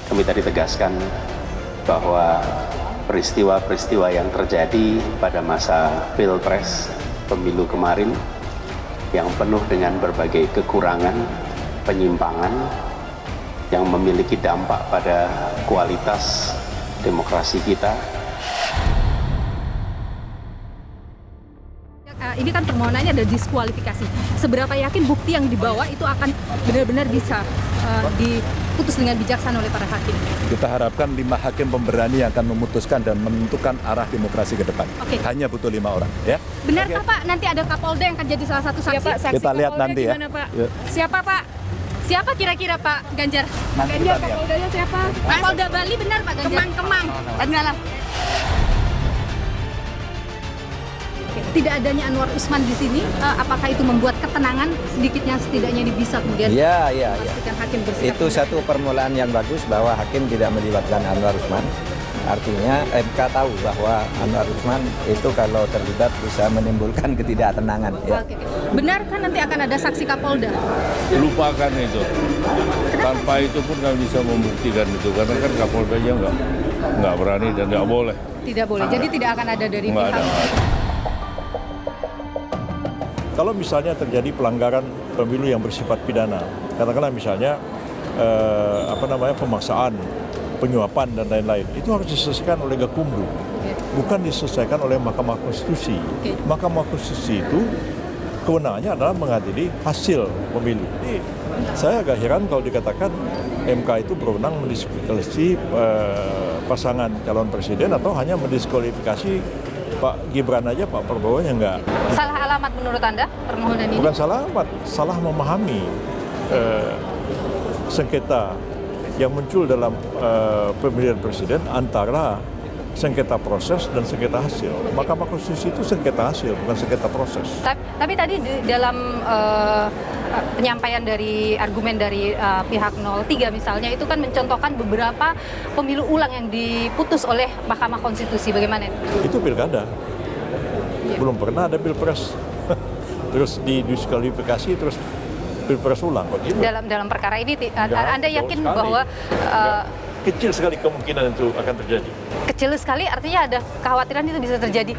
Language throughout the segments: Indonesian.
Kami tadi tegaskan bahwa peristiwa-peristiwa yang terjadi pada masa Pilpres pemilu kemarin yang penuh dengan berbagai kekurangan, penyimpangan yang memiliki dampak pada kualitas demokrasi kita. Ini kan permohonannya ada diskualifikasi. Seberapa yakin bukti yang dibawa itu akan benar-benar bisa diputus dengan bijaksana oleh para hakim? Kita harapkan 5 hakim pemberani yang akan memutuskan dan menentukan arah demokrasi ke depan. Hanya butuh 5 orang, ya. Benarkah Pak nanti ada Kapolda yang akan jadi salah satu saksi? Ya, Pak, saksi kita lihat Kapolda nanti gimana, ya. Pak? Ya. Siapa Pak? Siapa kira-kira Pak Ganjar? Nanti Ganjar, kita lihat. Kapoldanya siapa? Kapolda Bali benar Pak Ganjar? Kemang. Benar. Tidak adanya Anwar Usman di sini, apakah itu membuat ketenangan sedikitnya setidaknya ini bisa kemudian memastikan hakim bersikap? Itu satu permulaan yang bagus bahwa hakim tidak melibatkan Anwar Usman. Artinya MK tahu bahwa Anwar Usman itu kalau terlibat bisa menimbulkan ketidaktenangan. Ya. Oke. Benar kan nanti akan ada saksi Kapolda? Lupakan itu. Tanpa itu pun nggak bisa membuktikan itu karena kan Kapoldanya nggak berani dan nggak boleh. Tidak boleh. Jadi tidak akan ada dari Nggak pihak. ada. Kalau misalnya terjadi pelanggaran pemilu yang bersifat pidana, katakanlah misalnya pemaksaan, penyuapan dan lain-lain, itu harus diselesaikan oleh Gakumdu, bukan diselesaikan oleh Mahkamah Konstitusi. Mahkamah Konstitusi itu kewenangannya adalah mengadili hasil pemilu. Jadi, saya agak heran kalau dikatakan MK itu berwenang mendiskualifikasi pasangan calon presiden atau hanya mendiskualifikasi Pak Gibran aja, Pak Prabowo nya enggak. Salah alamat menurut Anda permohonan ini? Bukan salah alamat, salah memahami sengketa yang muncul dalam pemilihan presiden antara sengketa proses dan sengketa hasil. Mahkamah Konstitusi itu sengketa hasil, bukan sengketa proses. Tapi tadi dalam penyampaian dari argumen dari pihak 03 misalnya itu kan mencontohkan beberapa pemilu ulang yang diputus oleh Mahkamah Konstitusi. Bagaimana itu? Itu pilkada. Belum pernah ada pilpres. Terus didiskualifikasi terus pilpres ulang. Begitu. Dalam perkara ini Anda yakin bahwa kecil sekali kemungkinan itu akan terjadi. kecil sekali artinya ada kekhawatiran itu bisa terjadi?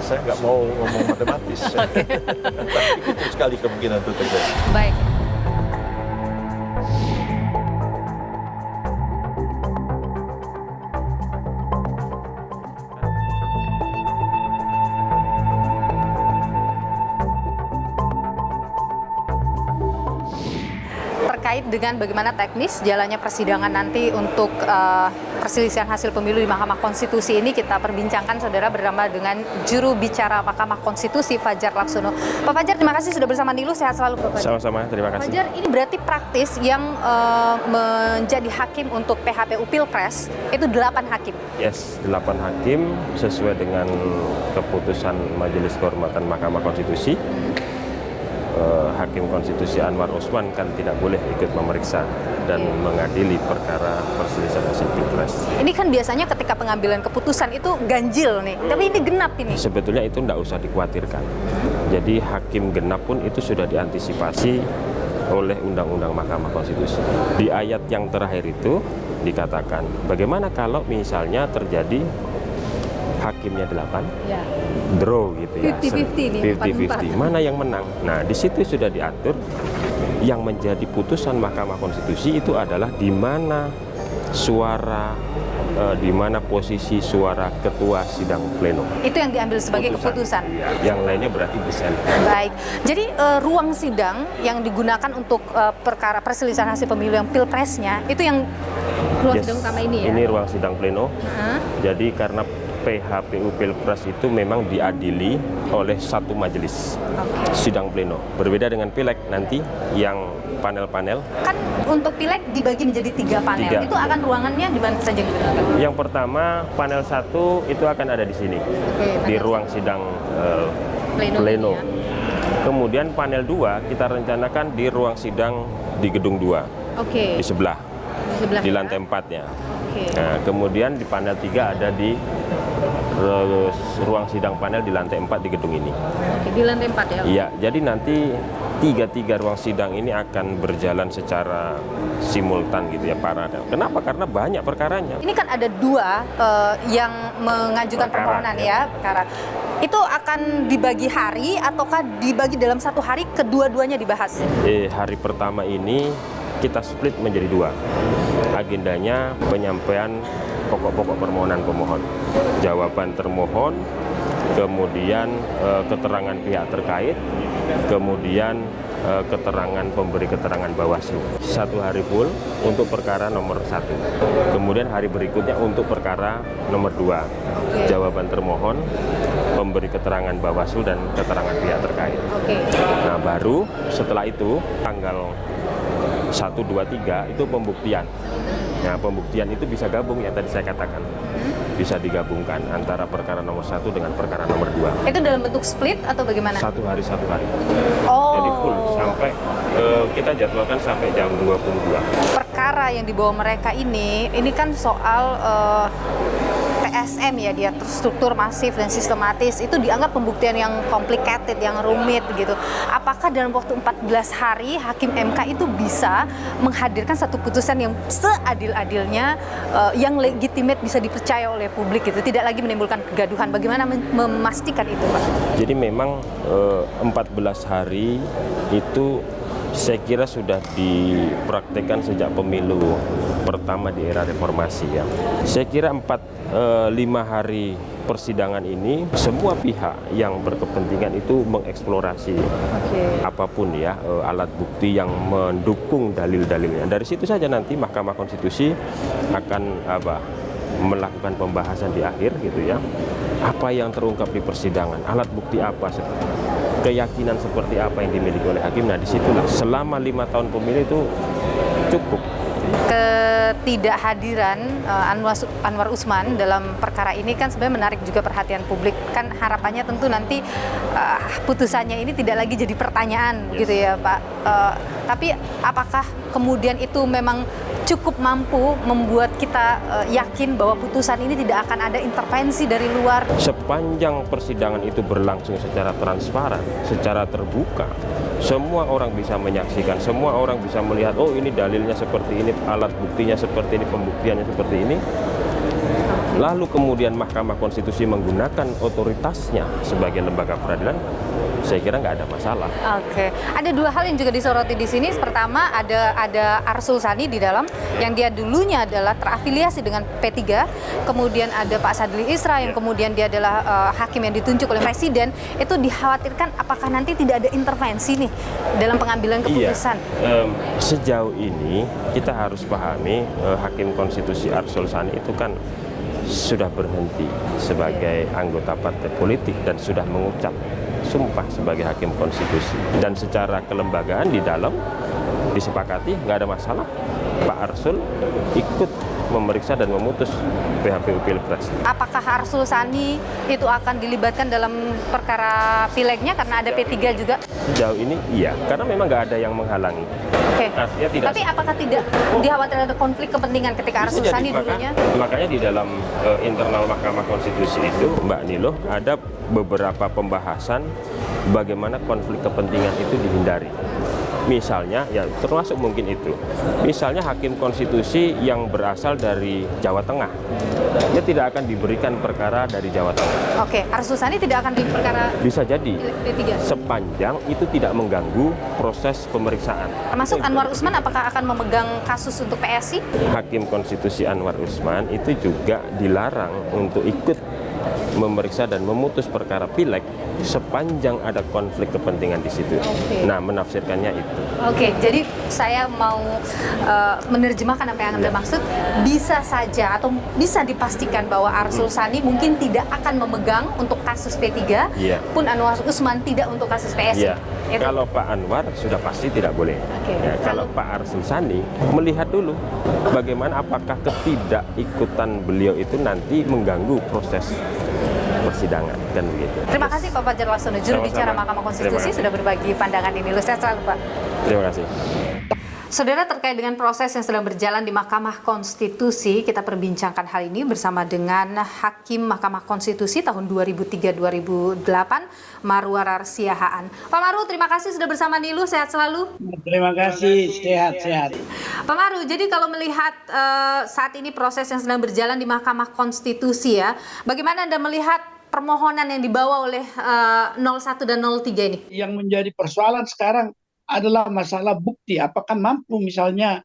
Saya nggak mau ngomong matematis. Tapi kecil sekali kemungkinan itu terjadi. Baik. Terkait dengan bagaimana teknis jalannya persidangan nanti untuk perselisihan hasil pemilu di Mahkamah Konstitusi ini kita perbincangkan saudara bersama dengan juru bicara Mahkamah Konstitusi Fajar Laksono. Pak Fajar, terima kasih sudah bersama Nilu, sehat selalu Pak Fajar. Sama-sama, terima kasih. Fajar, ini berarti praktis yang menjadi hakim untuk PHPU Pilpres itu 8 hakim. Yes, 8 hakim sesuai dengan keputusan Majelis Kehormatan Mahkamah Konstitusi. Hakim Konstitusi Anwar Usman kan tidak boleh ikut memeriksa dan mengadili perkara perselisihan hasil Pilpres. Ini kan biasanya ketika pengambilan keputusan itu ganjil nih, tapi ini genap ini. Sebetulnya itu tidak usah dikhawatirkan. Jadi hakim genap pun itu sudah diantisipasi oleh Undang-Undang Mahkamah Konstitusi. Di ayat yang terakhir itu dikatakan, bagaimana kalau misalnya terjadi hakimnya 8, draw gitu ya, 50-50 nih, 50-50, mana yang menang. Nah, di situ sudah diatur yang menjadi putusan Mahkamah Konstitusi itu adalah di mana suara, di mana posisi suara ketua sidang pleno. Itu yang diambil sebagai keputusan. Yang lainnya berarti dissent. Baik, jadi ruang sidang yang digugakan untuk perkara perselisihan hasil pemilu yang pilpresnya itu yang ruang sidang utama ini ya? Ini ruang sidang pleno. Jadi karena PHPU Pilpres itu memang diadili oleh satu majelis sidang pleno. Berbeda dengan pileg nanti yang panel-panel. Kan untuk pileg dibagi menjadi 3 panel. Itu akan ruangannya di mana saja digunakan? Yang pertama panel 1 itu akan ada di sini, di ruang sidang pleno. Kemudian panel 2 kita rencanakan di ruang sidang di gedung 2, di sebelah di lantai 4-nya. Nah, kemudian di panel 3 ada di ruang sidang panel di lantai 4 di gedung ini. Di lantai 4 ya? Iya, jadi nanti tiga ruang sidang ini akan berjalan secara simultan gitu ya, paralel. Kenapa? Karena banyak perkaranya. Ini kan ada dua yang mengajukan permohonan ya, perkara. Itu akan dibagi hari ataukah dibagi dalam satu hari kedua-duanya dibahas? Hari pertama ini kita split menjadi dua. Agendanya penyampaian pokok-pokok permohonan pemohon, jawaban termohon, kemudian keterangan pihak terkait, kemudian keterangan pemberi keterangan Bawaslu. Satu hari full untuk perkara nomor 1. Kemudian hari berikutnya untuk perkara nomor 2. Jawaban termohon, pemberi keterangan Bawaslu dan keterangan pihak terkait. Nah, baru setelah itu tanggal 1, 2, 3 itu pembuktian. Nah, pembuktian itu bisa gabung ya, tadi saya katakan. Bisa digabungkan antara perkara nomor 1 dengan perkara nomor 2. Itu dalam bentuk split atau bagaimana? Satu hari. Oh. Jadi full sampai kita jadwalkan sampai jam 22. Perkara yang dibawa mereka ini kan soal PSM ya, dia terstruktur, masif dan sistematis. Itu dianggap pembuktian yang complicated, yang rumit gitu. Apakah dalam waktu 14 hari Hakim MK itu bisa menghadirkan satu putusan yang seadil-adilnya, yang legitimate, bisa dipercaya oleh publik gitu, tidak lagi menimbulkan kegaduhan? Bagaimana memastikan itu, Pak? Jadi memang 14 hari itu saya kira sudah dipraktekkan sejak pemilu pertama di era reformasi ya. Saya kira 5 hari persidangan ini semua pihak yang berkepentingan itu mengeksplorasi apapun ya, alat bukti yang mendukung dalil-dalilnya. Dari situ saja nanti Mahkamah Konstitusi akan melakukan pembahasan di akhir gitu ya. Apa yang terungkap di persidangan, alat bukti apa, keyakinan seperti apa yang dimiliki oleh hakim. Nah, disitulah selama 5 tahun pemilu itu cukup. Ketidakhadiran Anwar Usman dalam perkara ini kan sebenarnya menarik juga perhatian publik. Kan harapannya tentu nanti putusannya ini tidak lagi jadi pertanyaan gitu ya, Pak. Tapi apakah kemudian itu memang cukup mampu membuat kita yakin bahwa putusan ini tidak akan ada intervensi dari luar? Sepanjang persidangan itu berlangsung secara transparan, secara terbuka, semua orang bisa menyaksikan, semua orang bisa melihat, oh ini dalilnya seperti ini, alat buktinya seperti ini, pembuktiannya seperti ini. Lalu kemudian Mahkamah Konstitusi menggunakan otoritasnya sebagai lembaga peradilan, saya kira nggak ada masalah. Oke, ada dua hal yang juga disoroti di sini. Pertama, ada Arsul Sani di dalam, yang dia dulunya adalah terafiliasi dengan P3. Kemudian ada Pak Sadli Isra yang kemudian dia adalah hakim yang ditunjuk oleh Presiden. Itu dikhawatirkan apakah nanti tidak ada intervensi nih dalam pengambilan keputusan? Iya. Sejauh ini kita harus pahami Hakim Konstitusi Arsul Sani itu kan sudah berhenti sebagai anggota partai politik dan sudah mengucap sumpah sebagai hakim konstitusi. Dan secara kelembagaan di dalam disepakati nggak ada masalah Pak Arsul ikut memeriksa dan memutus PHPU Pilpres. Apakah Arsul Sani itu akan dilibatkan dalam perkara pilegnya karena ada P3 juga? Sejauh ini iya, karena memang nggak ada yang menghalangi. Oke. Tidak. Tapi apakah tidak dikhawatirkan ada konflik kepentingan ketika Arsul Sani dulunya? Makanya di dalam internal Mahkamah Konstitusi itu, Mbak Nilo, ada beberapa pembahasan bagaimana konflik kepentingan itu dihindari. Misalnya, ya termasuk mungkin itu. Misalnya hakim konstitusi yang berasal dari Jawa Tengah, dia tidak akan diberikan perkara dari Jawa Tengah. Oke, Arsul Sani tidak akan di perkara bisa jadi P3 sepanjang itu tidak mengganggu proses pemeriksaan. Termasuk Anwar Usman apakah akan memegang kasus untuk PSI? Hakim konstitusi Anwar Usman itu juga dilarang untuk ikut memeriksa dan memutus perkara pileg sepanjang ada konflik kepentingan di situ. Nah, menafsirkannya itu. Oke, jadi saya mau menerjemahkan apa yang Anda maksud. Bisa saja atau bisa dipastikan bahwa Arsul Sani mungkin tidak akan memegang untuk kasus P3, pun Anwar Usman tidak untuk kasus PSI. Kalau Pak Anwar sudah pasti tidak boleh. Kalau Pak Arsul Sani melihat dulu bagaimana apakah ketidakikutan beliau itu nanti mengganggu proses persidangan, kan begitu. Terima kasih Pak Fajar Laksono, juru bicara Mahkamah Konstitusi, sudah berbagi pandangan ini. Sehat selalu, Pak. Terima kasih. Saudara, terkait dengan proses yang sedang berjalan di Mahkamah Konstitusi, kita perbincangkan hal ini bersama dengan Hakim Mahkamah Konstitusi tahun 2003-2008, Marwarar Siahaan. Pak Maru, terima kasih sudah bersama Nilu, sehat selalu. Terima kasih, sehat-sehat. Pak Maru, jadi kalau melihat saat ini proses yang sedang berjalan di Mahkamah Konstitusi ya, bagaimana Anda melihat permohonan yang dibawa oleh 01 dan 03 ini? Yang menjadi persoalan sekarang adalah masalah bukti. Apakah mampu misalnya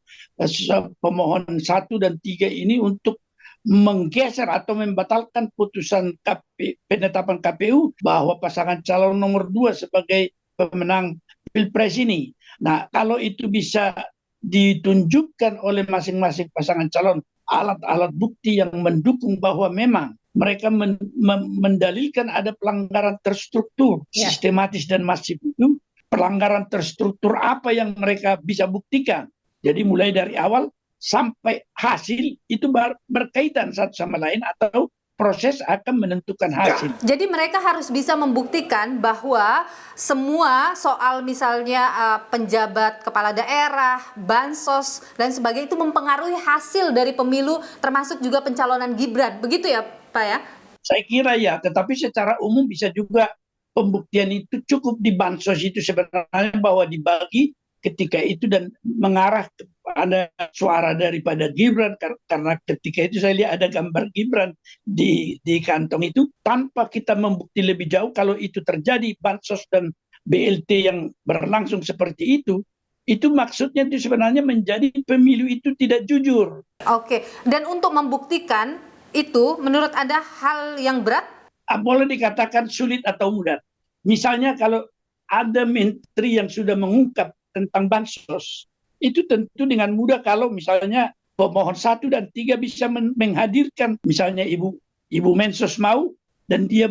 pemohon 1 dan 3 ini untuk menggeser atau membatalkan putusan penetapan KPU bahwa pasangan calon nomor 2 sebagai pemenang Pilpres ini. Nah, kalau itu bisa ditunjukkan oleh masing-masing pasangan calon alat-alat bukti yang mendukung bahwa memang mereka mendalilkan ada pelanggaran terstruktur, sistematis dan masif itu, pelanggaran terstruktur apa yang mereka bisa buktikan. Jadi mulai dari awal sampai hasil itu berkaitan satu sama lain atau proses akan menentukan hasil. Jadi mereka harus bisa membuktikan bahwa semua soal misalnya penjabat kepala daerah, bansos dan sebagainya itu mempengaruhi hasil dari pemilu termasuk juga pencalonan Gibran. Begitu ya Pak ya? Saya kira ya, tetapi secara umum bisa juga pembuktian itu cukup di bansos itu sebenarnya bahwa dibagi ketika itu dan mengarah kepada suara daripada Gibran, karena ketika itu saya lihat ada gambar Gibran di kantong itu tanpa kita membukti lebih jauh kalau itu terjadi bansos dan BLT yang berlangsung seperti itu maksudnya itu sebenarnya menjadi pemilu itu tidak jujur. Oke, dan untuk membuktikan itu menurut Anda hal yang berat? Boleh dikatakan sulit atau mudah. Misalnya kalau ada menteri yang sudah mengungkap tentang bansos, itu tentu dengan mudah kalau misalnya pemohon 1 dan 3 bisa menghadirkan misalnya Ibu Mensos mau dan dia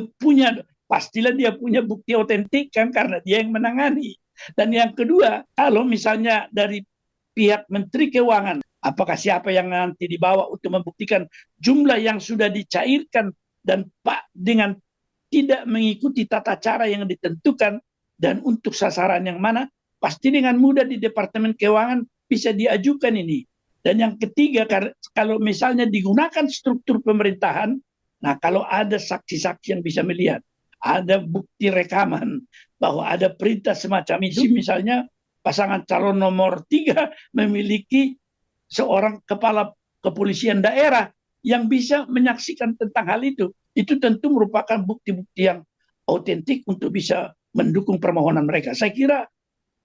pastilah dia punya bukti otentik kan karena dia yang menangani. Dan yang kedua, kalau misalnya dari pihak Menteri Keuangan, apakah siapa yang nanti dibawa untuk membuktikan jumlah yang sudah dicairkan dan dengan tidak mengikuti tata cara yang ditentukan dan untuk sasaran yang mana, pasti dengan mudah di Departemen Keuangan bisa diajukan ini. Dan yang ketiga, kalau misalnya digunakan struktur pemerintahan, nah kalau ada saksi-saksi yang bisa melihat, ada bukti rekaman bahwa ada perintah semacam itu, misalnya pasangan calon nomor 3 memiliki seorang kepala kepolisian daerah yang bisa menyaksikan tentang hal itu tentu merupakan bukti-bukti yang otentik untuk bisa mendukung permohonan mereka. Saya kira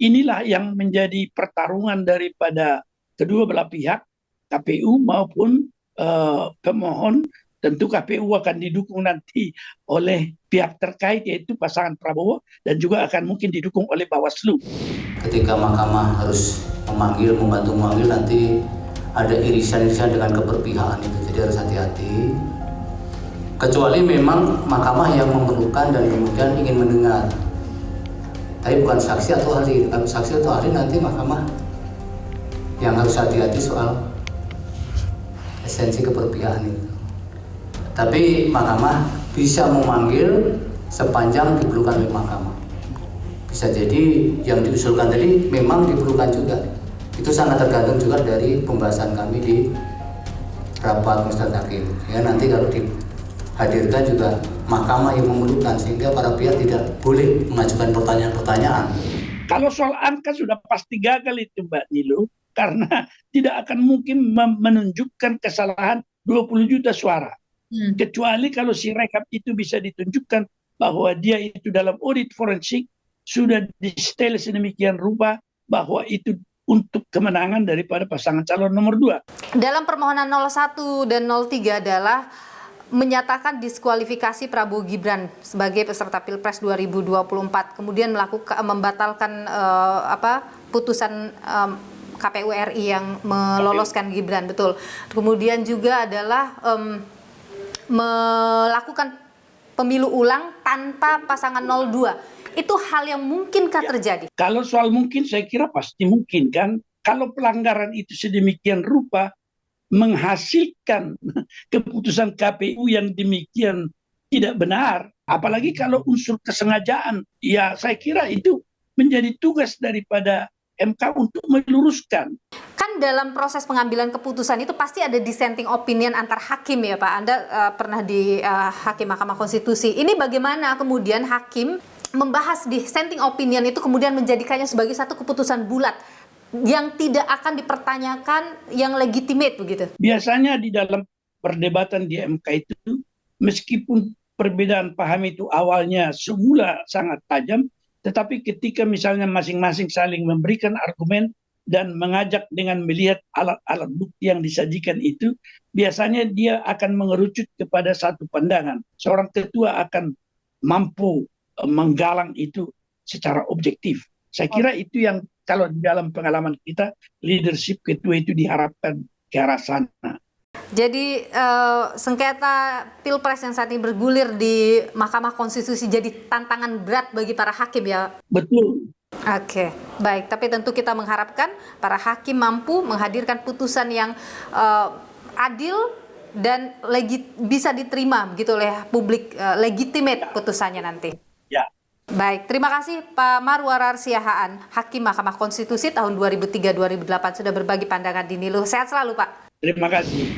inilah yang menjadi pertarungan daripada kedua belah pihak, KPU maupun pemohon. Tentu KPU akan didukung nanti oleh pihak terkait yaitu pasangan Prabowo dan juga akan mungkin didukung oleh Bawaslu. Ketika Mahkamah harus membantu memanggil nanti ada irisan-irisan dengan keberpihakan itu, jadi harus hati-hati. Kecuali memang Mahkamah yang memerlukan dan kemudian ingin mendengar. Tapi bukan saksi atau ahli. Kalau saksi atau ahli nanti Mahkamah yang harus hati-hati soal esensi keberpihakan itu. Tapi Mahkamah bisa memanggil sepanjang diperlukan oleh Mahkamah. Bisa jadi yang diusulkan tadi memang diperlukan juga. Itu sangat tergantung juga dari pembahasan kami di rapat Majelis Hakim. Ya nanti kalau dihadirkan juga Mahkamah yang memerlukan sehingga para pihak tidak boleh mengajukan pertanyaan-pertanyaan. Kalau soal angka sudah pasti gagal itu Mbak Nilu, karena tidak akan mungkin menunjukkan kesalahan 20 juta suara. Kecuali kalau si rekap itu bisa ditunjukkan bahwa dia itu dalam audit forensik sudah di-setel sedemikian rupa bahwa itu untuk kemenangan daripada pasangan calon nomor 2. Dalam permohonan 01 dan 03 adalah menyatakan diskualifikasi Prabowo Gibran sebagai peserta Pilpres 2024, kemudian membatalkan putusan KPU RI yang meloloskan Gibran, betul. Kemudian juga adalah melakukan pemilu ulang tanpa pasangan 02. Itu hal yang mungkinkah terjadi? Kalau soal mungkin, saya kira pasti mungkin kan. Kalau pelanggaran itu sedemikian rupa menghasilkan keputusan KPU yang demikian tidak benar, apalagi kalau unsur kesengajaan, ya saya kira itu menjadi tugas daripada MK untuk meluruskan. Kan dalam proses pengambilan keputusan itu pasti ada dissenting opinion antar hakim ya Pak. Anda pernah di Hakim Mahkamah Konstitusi. Ini bagaimana kemudian hakim membahas dissenting opinion itu kemudian menjadikannya sebagai satu keputusan bulat yang tidak akan dipertanyakan, yang legitimate begitu? Biasanya di dalam perdebatan di MK itu, meskipun perbedaan paham itu awalnya semula sangat tajam, tetapi ketika misalnya masing-masing saling memberikan argumen dan mengajak dengan melihat alat-alat bukti yang disajikan itu, biasanya dia akan mengerucut kepada satu pandangan. Seorang ketua akan mampu menggalang itu secara objektif. Saya kira itu yang kalau di dalam pengalaman kita, leadership ketua itu diharapkan ke arah sana. Jadi sengketa Pilpres yang saat ini bergulir di Mahkamah Konstitusi jadi tantangan berat bagi para hakim ya? Betul. Oke, baik. Tapi tentu kita mengharapkan para hakim mampu menghadirkan putusan yang adil dan bisa diterima begitu oleh publik, legitimate putusannya nanti. Ya. Baik, terima kasih Pak Marwar Siahaan, Hakim Mahkamah Konstitusi tahun 2003-2008 sudah berbagi pandangan di Niluh. Sehat selalu Pak. Terima kasih.